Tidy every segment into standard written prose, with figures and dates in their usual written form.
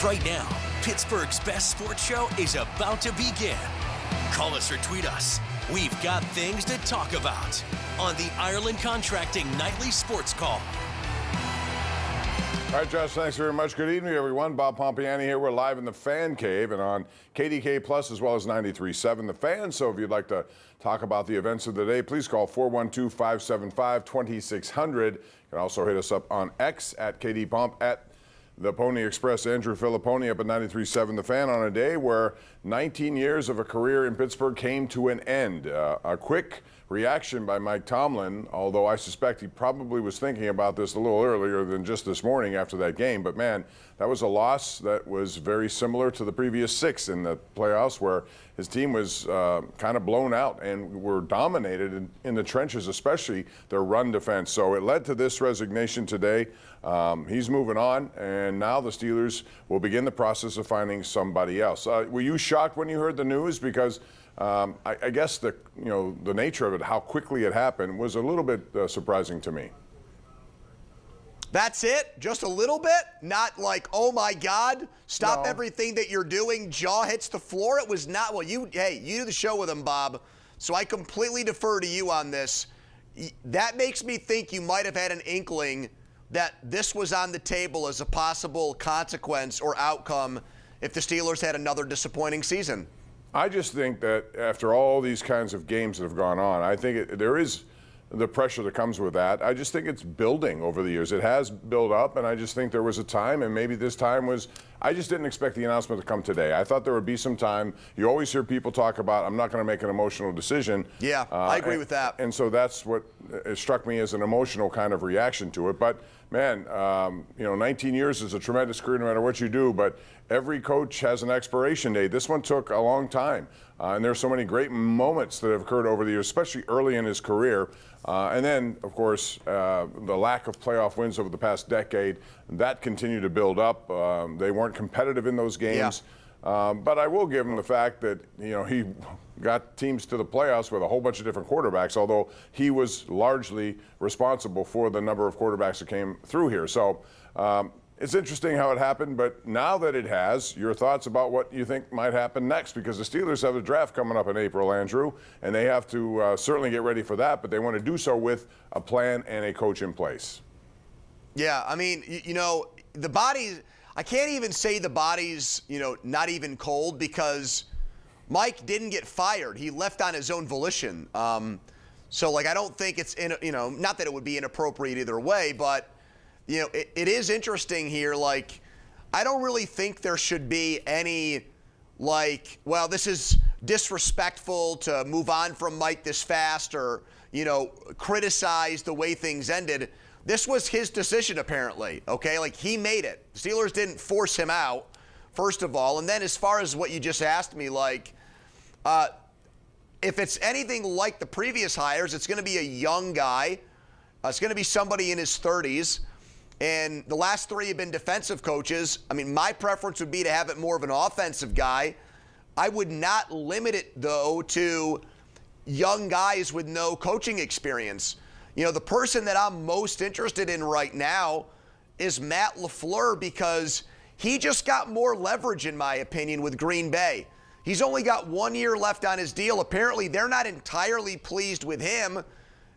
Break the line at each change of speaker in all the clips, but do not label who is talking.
Right now, Pittsburgh's best sports show is about to begin. Call us or tweet us. We've got things to talk about on the Ireland Contracting Nightly Sports Call.
All right, Josh, thanks very much. Good evening, everyone. Bob Pompeani here. We're live in the Fan Cave and on KDKA Plus as well as 93.7 The Fan. So if you'd like to talk about the events of the day, please call 412-575-2600. You can also hit us up on X at KDPomp, at the Pony Express. Andrew Fillipponi up at 93.7 The Fan on a day where 19 years of a career in Pittsburgh came to an end. A quick reaction by Mike Tomlin, although I suspect he probably was thinking about this a little earlier than just this morning after that game. But man, that was a loss that was very similar to the previous 6 in the playoffs, where his team was kind of blown out and were dominated in the trenches, especially their run defense. So it led to this resignation today. He's moving on, and now the Steelers will begin the process of finding somebody else. Were you shocked when you heard the news? Because I guess the nature of it, how quickly it happened, was a little bit surprising to me.
That's it? Just a little bit? Not like, oh my God, stop everything that you're doing, jaw hits the floor? It was not. Well, you do the show with him, Bob, so I completely defer to you on this. That makes me think you might have had an inkling that this was on the table as a possible consequence or outcome if the Steelers had another disappointing season.
I just think that after all these kinds of games that have gone on, I think there is the pressure that comes with that. I just think it's building over the years. It has built up, and I just think there was a time, and maybe this time was, I just didn't expect the announcement to come today. I thought there would be some time. You always hear people talk about, I'm not going to make an emotional decision.
Yeah, I agree with that.
And so that's what it struck me as an emotional kind of reaction to it. But man, 19 years is a tremendous career no matter what you do, but every coach has an expiration date. This one took a long time, and there's so many great moments that have occurred over the years, especially early in his career. And then, of course, the lack of playoff wins over the past decade, that continued to build up. They weren't competitive in those games. Yeah. But I will give him the fact that, he got teams to the playoffs with a whole bunch of different quarterbacks, although he was largely responsible for the number of quarterbacks that came through here. So it's interesting how it happened, but now that it has, your thoughts about what you think might happen next, because the Steelers have a draft coming up in April, Andrew, and they have to certainly get ready for that, but they want to do so with a plan and a coach in place. Yeah,
I mean, the bodies, I can't even say the body's, not even cold, because Mike didn't get fired. He left on his own volition. So, I don't think it's, not that it would be inappropriate either way, but it is interesting here. I don't really think there should be any, well, this is disrespectful to move on from Mike this fast, or, criticize the way things ended. This was his decision, apparently, okay? He made it. The Steelers didn't force him out, first of all. And then as far as what you just asked me, if it's anything like the previous hires, it's going to be a young guy. It's going to be somebody in his 30s. And the last 3 have been defensive coaches. I mean, my preference would be to have it more of an offensive guy. I would not limit it, though, to young guys with no coaching experience. The person that I'm most interested in right now is Matt LaFleur, because he just got more leverage, in my opinion, with Green Bay. He's only got 1 year left on his deal. Apparently, they're not entirely pleased with him.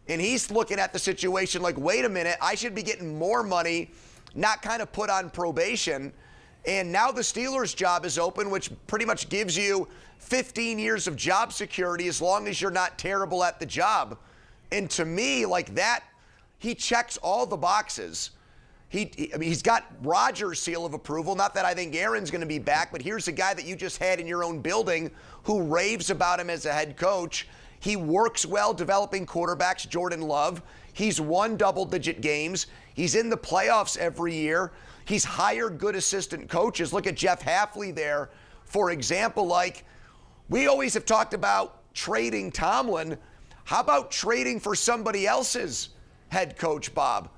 And he's looking at the situation like, wait a minute, I should be getting more money, not kind of put on probation. And now the Steelers' job is open, which pretty much gives you 15 years of job security as long as you're not terrible at the job. And to me, that, he checks all the boxes. He's got Rodgers' seal of approval. Not that I think Aaron's going to be back, but here's a guy that you just had in your own building who raves about him as a head coach. He works well developing quarterbacks, Jordan Love. He's won double-digit games. He's in the playoffs every year. He's hired good assistant coaches. Look at Jeff Hafley there, for example. We always have talked about trading Tomlin. How about trading for somebody else's head coach, Bob?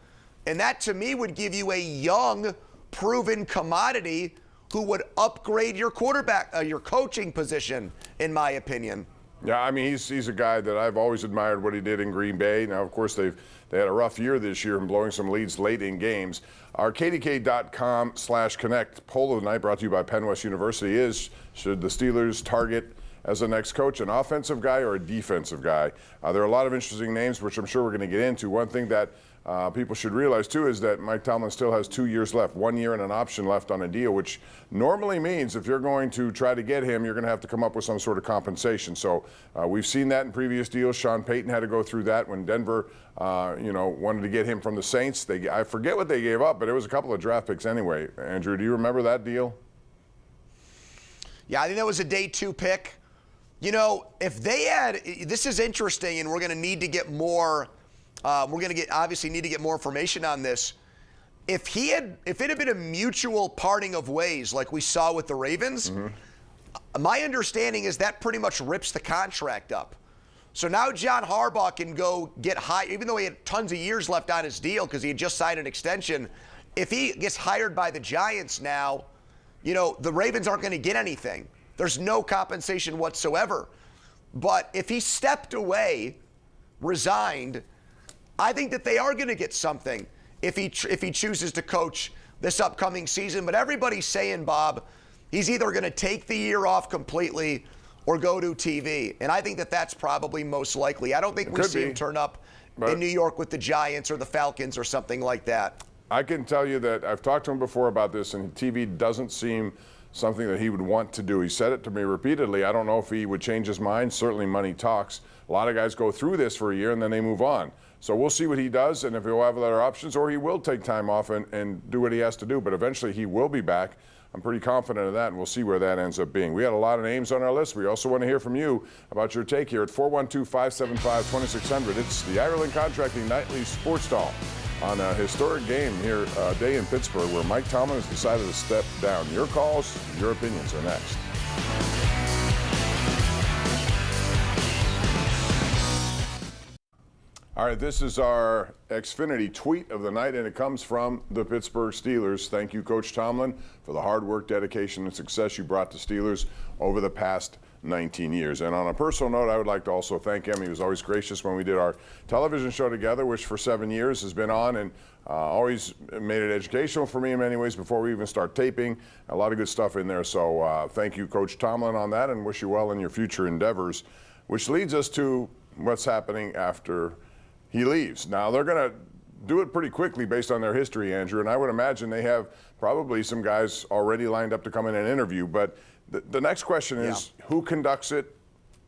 And that, to me, would give you a young, proven commodity who would upgrade your quarterback, your coaching position, in my opinion.
Yeah, I mean, he's a guy that I've always admired what he did in Green Bay. Now, of course, they had a rough year this year in blowing some leads late in games. Our KDKA.com/connect poll of the night, brought to you by Penn West University, is: should the Steelers target as the next coach an offensive guy or a defensive guy? There are a lot of interesting names, which I'm sure we're going to get into. One thing that people should realize, too, is that Mike Tomlin still has 2 years left, 1 year and an option left on a deal, which normally means if you're going to try to get him, you're going to have to come up with some sort of compensation. So we've seen that in previous deals. Sean Payton had to go through that when Denver, wanted to get him from the Saints. I forget what they gave up, but it was a couple of draft picks anyway. Andrew, do you remember that deal?
Yeah, I think that was a day 2 pick. You know, if they had, this is interesting, and we're going to need to get more. Obviously need to get more information on this. If it had been a mutual parting of ways like we saw with the Ravens, my understanding is that pretty much rips the contract up. So now John Harbaugh can go get hired, even though he had tons of years left on his deal because he had just signed an extension. If he gets hired by the Giants now, the Ravens aren't going to get anything. There's no compensation whatsoever. But if he stepped away, resigned, I think that they are going to get something if he chooses to coach this upcoming season. But everybody's saying, Bob, he's either going to take the year off completely or go to TV. And I think that that's probably most likely. I don't think we see him turn up in New York with the Giants or the Falcons or something like that.
I can tell you that I've talked to him before about this, and TV doesn't seem something that he would want to do. He said it to me repeatedly. I don't know if he would change his mind. Certainly money talks. A lot of guys go through this for a year and then they move on. So we'll see what he does, and if he'll have other options, or he will take time off and do what he has to do. But eventually he will be back. I'm pretty confident of that, and we'll see where that ends up being. We had a lot of names on our list. We also want to hear from you about your take here at 412-575-2600. It's the Ireland Contracting Nightly Sports Talk on a historic game here day in Pittsburgh where Mike Tomlin has decided to step down. Your calls, your opinions are next. All right, this is our Xfinity tweet of the night, and it comes from the Pittsburgh Steelers. Thank you, Coach Tomlin, for the hard work, dedication, and success you brought to Steelers over the past 19 years. And on a personal note, I would like to also thank him. He was always gracious when we did our television show together, which for 7 years has been on, and always made it educational for me in many ways before we even start taping. A lot of good stuff in there. So thank you, Coach Tomlin, on that, and wish you well in your future endeavors, which leads us to what's happening after he leaves. Now, they're going to do it pretty quickly based on their history, Andrew, and I would imagine they have probably some guys already lined up to come in and interview. But the next question is, who conducts it?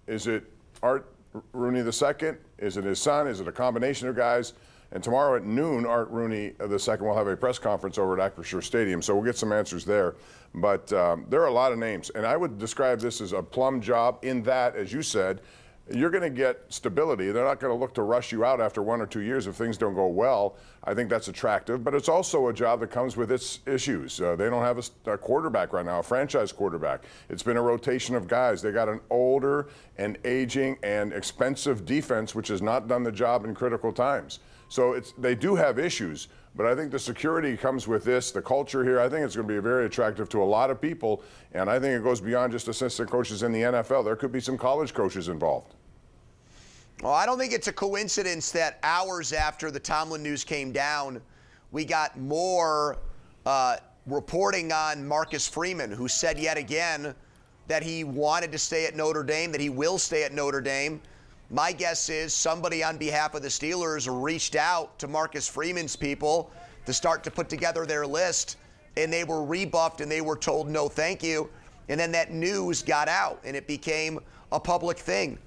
Is it Art Rooney II? Is it his son? Is it a combination of guys? And tomorrow at noon, Art Rooney II will have a press conference over at Acrisure Stadium, so we'll get some answers there. But there are a lot of names, and I would describe this as a plum job in that, as you said, you're going to get stability. They're not going to look to rush you out after 1 or 2 years if things don't go well. I think that's attractive, but it's also a job that comes with its issues. They don't have a quarterback right now, a franchise quarterback. It's been a rotation of guys. They got an older and aging and expensive defense, which has not done the job in critical times. So they do have issues, but I think the security comes with this, the culture here. I think it's going to be very attractive to a lot of people, and I think it goes beyond just assistant coaches in the NFL. There could be some college coaches involved.
Well, I don't think it's a coincidence that hours after the Tomlin news came down, we got more reporting on Marcus Freeman, who said yet again that he wanted to stay at Notre Dame, that he will stay at Notre Dame. My guess is somebody on behalf of the Steelers reached out to Marcus Freeman's people to start to put together their list, and they were rebuffed and they were told no thank you. And then that news got out and it became a public thing.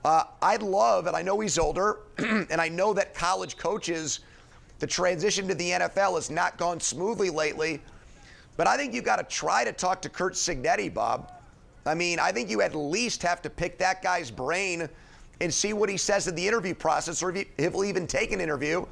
I'd love, and I know he's older, and I know that college coaches, the transition to the NFL has not gone smoothly lately, but I think you've got to try to talk to Curt Cignetti, Bob. I mean, I think you at least have to pick that guy's brain and see what he says in the interview process, or if he'll even take an interview,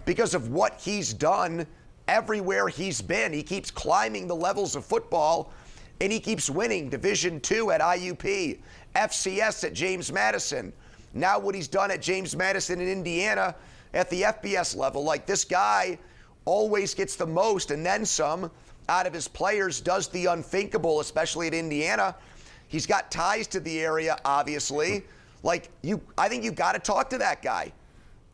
because of what he's done everywhere he's been. He keeps climbing the levels of football, and he keeps winning Division II at IUP, FCS at James Madison. Now what he's done at James Madison in Indiana at the FBS level. Like, this guy always gets the most and then some out of his players, does the unthinkable, especially at Indiana. He's got ties to the area, obviously. Like, I think you got to talk to that guy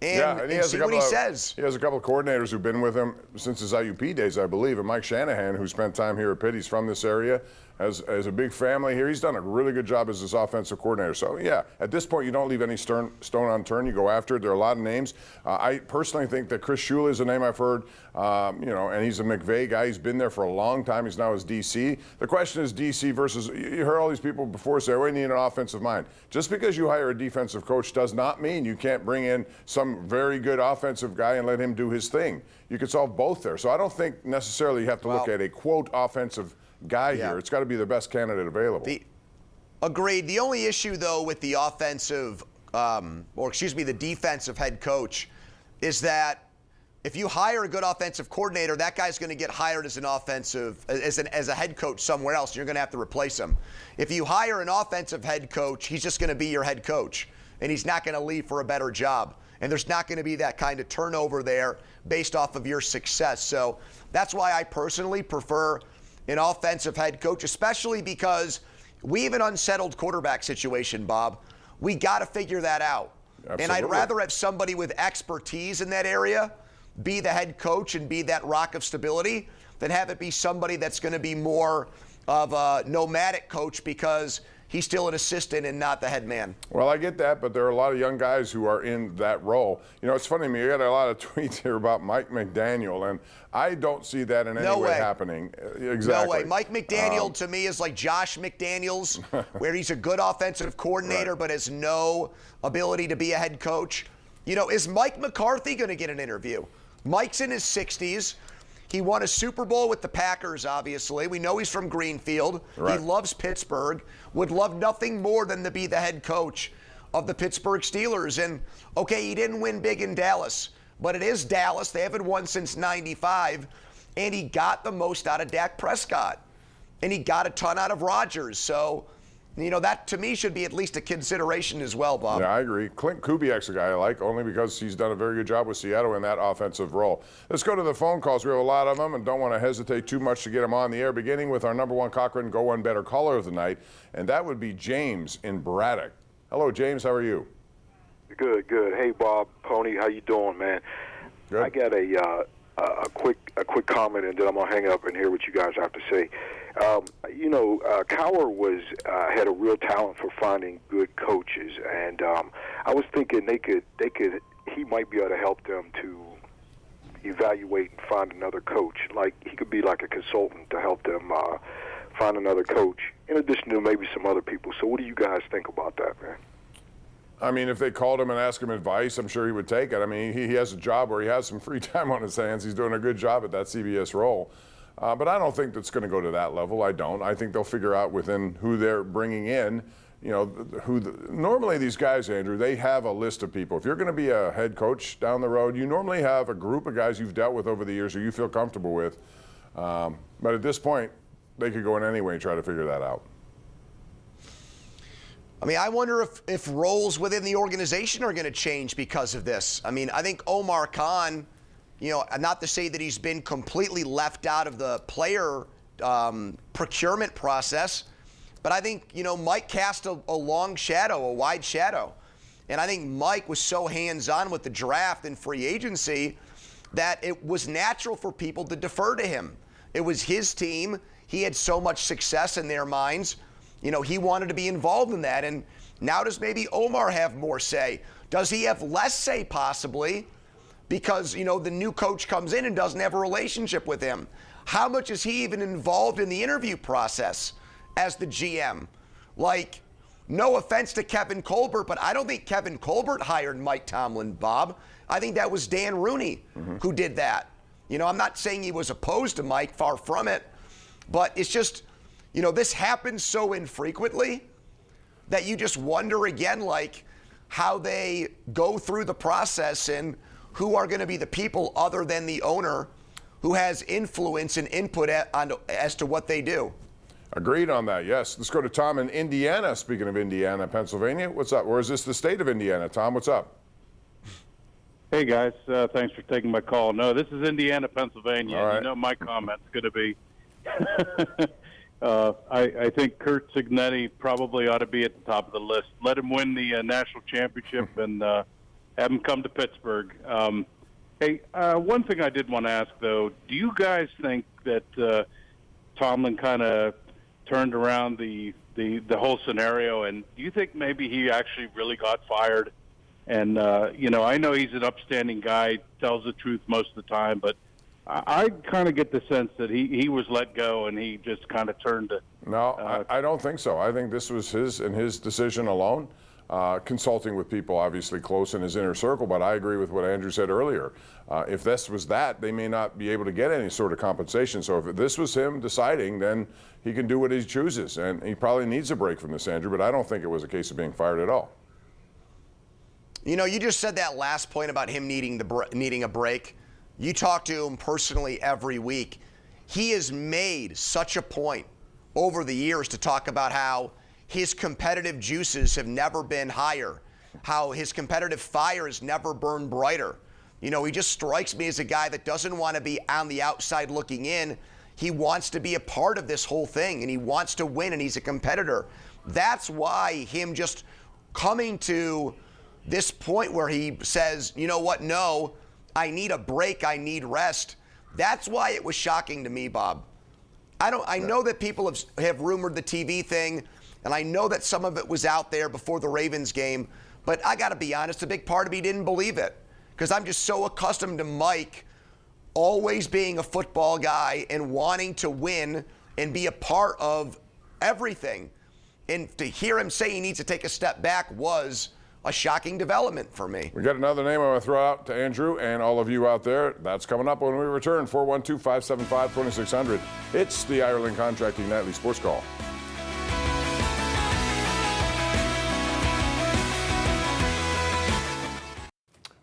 and see what he says.
He has a couple of coordinators who've been with him since his IUP days, I believe. And Mike Shanahan, who spent time here at Pitt, he's from this area, has a big family here. He's done a really good job as his offensive coordinator. So, yeah, at this point, you don't leave any stone unturned. You go after it. There are a lot of names. I personally think that Chris Shula is a name I've heard, and he's a McVay guy. He's been there for a long time. He's now his DC. The question is DC versus, you heard all these people before say, we need an offensive mind. Just because you hire a defensive coach does not mean you can't bring in some very good offensive guy and let him do his thing. You could solve both there. So I don't think necessarily you have to look at a, quote, offensive guy here. It's got to be the best candidate available.
Agreed. The only issue, though, with the the defensive head coach is that if you hire a good offensive coordinator, that guy's going to get hired as as a head coach somewhere else. You're going to have to replace him. If you hire an offensive head coach, he's just going to be your head coach, and he's not going to leave for a better job. And there's not going to be that kind of turnover there based off of your success. So that's why I personally prefer an offensive head coach, especially because we have an unsettled quarterback situation, Bob. We got to figure that out.
Absolutely.
And I'd rather have somebody with expertise in that area be the head coach and be that rock of stability than have it be somebody that's going to be more of a nomadic coach because he's still an assistant and not the head man.
Well, I get that, but there are a lot of young guys who are in that role. You know, it's funny to me. You got a lot of tweets here about Mike McDaniel, and I don't see that in any way happening. Exactly.
No way. Mike McDaniel, to me, is like Josh McDaniels, where he's a good offensive coordinator but has no ability to be a head coach. You know, is Mike McCarthy going to get an interview? Mike's in his 60s. He won a Super Bowl with the Packers, obviously. We know he's from Greenfield. Right. He loves Pittsburgh, would love nothing more than to be the head coach of the Pittsburgh Steelers. And, okay, he didn't win big in Dallas, but it is Dallas. They haven't won since '95, and he got the most out of Dak Prescott, and he got a ton out of Rodgers. So, you know, that to me should be at least a consideration as well, Bob.
Yeah, I agree. Clint Kubiak's a guy I like, only because he's done a very good job with Seattle in that offensive role. Let's go to the phone calls. We have a lot of them and don't want to hesitate too much to get them on the air, beginning with our number one Cochran Go One Better caller of the night, and that would be James in Braddock. Hello, James. How are you?
Good, good. Hey, Bob, Pony, how you doing, man?
Good.
I got a quick comment, and then I'm gonna hang up and hear what you guys have to say. Cowher had a real talent for finding good coaches, and I was thinking he might be able to help them to evaluate and find another coach. Like he could be like a consultant to help them find another coach, in addition to maybe some other people. So what do you guys think about that, man?
I mean, if they called him and asked him advice, I'm sure he would take it. I mean, he has a job where he has some free time on his hands. He's doing a good job at that CBS role. But I don't think that's going to go to that level. I don't. I think they'll figure out within who they're bringing in, normally these guys, Andrew, they have a list of people. If you're going to be a head coach down the road, you normally have a group of guys you've dealt with over the years who you feel comfortable with. But at this point, they could go in any way and try to figure that out.
I mean, I wonder if roles within the organization are going to change because of this. I mean, I think Omar Khan, not to say that he's been completely left out of the player procurement process, but I think, Mike cast a long shadow, a wide shadow. And I think Mike was so hands-on with the draft and free agency that it was natural for people to defer to him. It was his team. He had so much success in their minds. He wanted to be involved in that. And now does maybe Omar have more say? Does he have less say possibly because, the new coach comes in and doesn't have a relationship with him? How much is he even involved in the interview process as the GM? Like, no offense to Kevin Colbert, but I don't think Kevin Colbert hired Mike Tomlin, Bob. I think that was Dan Rooney who did that. I'm not saying he was opposed to Mike, far from it, but it's just, this happens so infrequently that you just wonder again, like, how they go through the process and who are going to be the people other than the owner who has influence and input as to what they do.
Agreed on that, yes. Let's go to Tom in Indiana. Speaking of Indiana, Pennsylvania, what's up? Or is this the state of Indiana? Tom, what's up?
Hey, guys. Thanks for taking my call. No, this is Indiana, Pennsylvania.
All right.
My comment's going to be I think Kurt Cignetti probably ought to be at the top of the list. Let him win the national championship and have him come to Pittsburgh. Hey, one thing I did want to ask, though, do you guys think that Tomlin kind of turned around the whole scenario, and do you think maybe he actually really got fired? And, I know he's an upstanding guy, tells the truth most of the time, but I kind of get the sense that he was let go and he just kind of turned to...
No, I don't think so. I think this was his decision alone, consulting with people obviously close in his inner circle, but I agree with what Andrew said earlier. If this was that, they may not be able to get any sort of compensation. So if this was him deciding, then he can do what he chooses, and he probably needs a break from this, Andrew, but I don't think it was a case of being fired at all.
You just said that last point about him needing a break. You talk to him personally every week. He has made such a point over the years to talk about how his competitive juices have never been higher, how his competitive fire has never burned brighter. He just strikes me as a guy that doesn't want to be on the outside looking in. He wants to be a part of this whole thing, and he wants to win, and he's a competitor. That's why him just coming to this point where he says, you know what, no, I need a break, I need rest. That's why it was shocking to me, Bob. I know that people have rumored the TV thing, and I know that some of it was out there before the Ravens game, but I got to be honest, a big part of me didn't believe it because I'm just so accustomed to Mike always being a football guy and wanting to win and be a part of everything. And to hear him say he needs to take a step back was a shocking development for me.
We got another name I want to throw out to Andrew and all of you out there. That's coming up when we return. 412-575-2600. It's the Ireland Contracting Nightly Sports Call.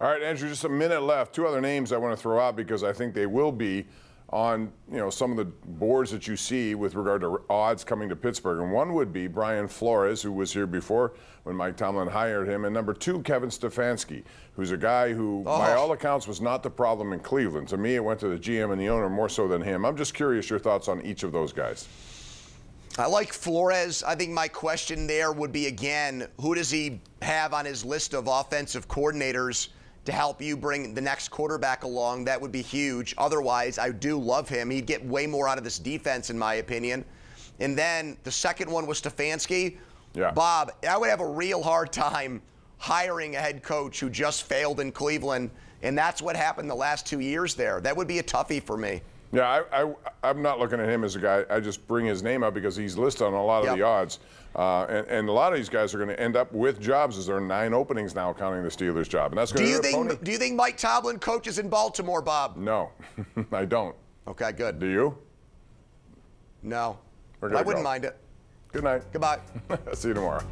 All right, Andrew, just a minute left. Two other names I want to throw out because I think they will be on some of the boards that you see with regard to odds coming to Pittsburgh. And one would be Brian Flores, who was here before when Mike Tomlin hired him. And number two, Kevin Stefanski, who's a guy who, by all accounts, was not the problem in Cleveland. To me, it went to the GM and the owner more so than him. I'm just curious your thoughts on each of those guys.
I like Flores. I think my question there would be, again, who does he have on his list of offensive coordinators to help you bring the next quarterback along? That would be huge. Otherwise, I do love him. He'd get way more out of this defense, in my opinion. And then the second one was Stefanski.
Yeah.
Bob, I would have a real hard time hiring a head coach who just failed in Cleveland, and that's what happened the last 2 years there. That would be a toughie for me.
Yeah, I'm not looking at him as a guy. I just bring his name up because he's listed on a lot of the odds. And a lot of these guys are going to end up with jobs, as there are 9 openings now, counting the Steelers' job. And that's going to be an opponent.
Do you think Mike Tomlin coaches in Baltimore, Bob?
No, I don't.
Okay, good.
Do you?
No.
I
wouldn't mind it.
Good night.
Goodbye.
See you tomorrow.